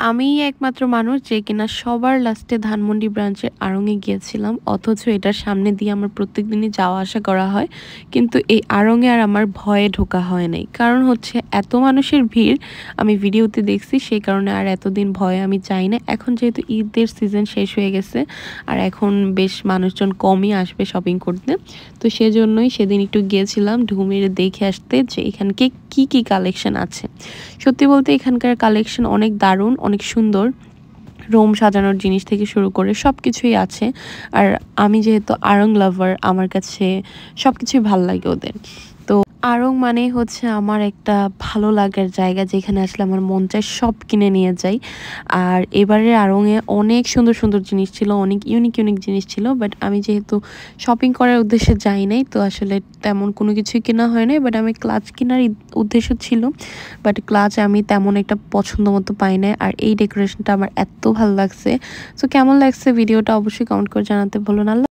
আমিই একমাত্র মানুষ যে কিনা সবার লাস্টে ধানমন্ডি ব্রাঞ্চের আড়ং-এ গিয়েছিলাম। অথচ এটার সামনে দিয়ে আমার প্রত্যেকদিনই যাওয়া আসা করা হয়। কিন্তু এই আড়ং-এ আর আমার ভয়ে ঢোকা হয় নাই। কারণ হচ্ছে এত মানুষের ভিড় আমি ভিডিওতে দেখছি, সেই কারণে আর এতদিন ভয়ে আমি যাই না। এখন যেহেতু ঈদের সিজন শেষ হয়ে গেছে আর এখন বেশ মানুষজন কমই আসবে শপিং করতে। তো সেজন্যই সেদিন একটু গিয়েছিলাম ঢু মেরে দেখে আসতে যে এখানকে কি কালেকশন আছে। সত্যি বলতে এখানকার কালেকশন অনেক দারুণ, অনেক সুন্দর। রোম সাজানোর জিনিস থেকে শুরু করে সব কিছুই আছে। আর আমি যেহেতু আড়ং লাভার, আমার কাছে সব কিছুই ভাল লাগে ওদের। তো আড়ং মানেই হচ্ছে আমার একটা ভালো লাগার জায়গা, যেখানে আসলে আমার মন চায় সব কিনে নিয়ে যাই। আর এবারে আড়ংয়ে অনেক সুন্দর সুন্দর জিনিস ছিল, অনেক ইউনিক জিনিস ছিল। বাট আমি যেহেতু শপিং করার উদ্দেশ্যে যাই নাই, তো আসলে তেমন কোনো কিছুই কেনা হয় নাই। বাট আমি ক্লাচ কেনার উদ্দেশ্য ছিল, বাট ক্লাচ আমি তেমন একটা পছন্দ মতো পাই নাই। আর এই ডেকোরেশনটা আমার এত ভালো লাগছে। সো কেমন লাগছে ভিডিওটা অবশ্যই কমেন্ট করে জানাতে ভুলো না।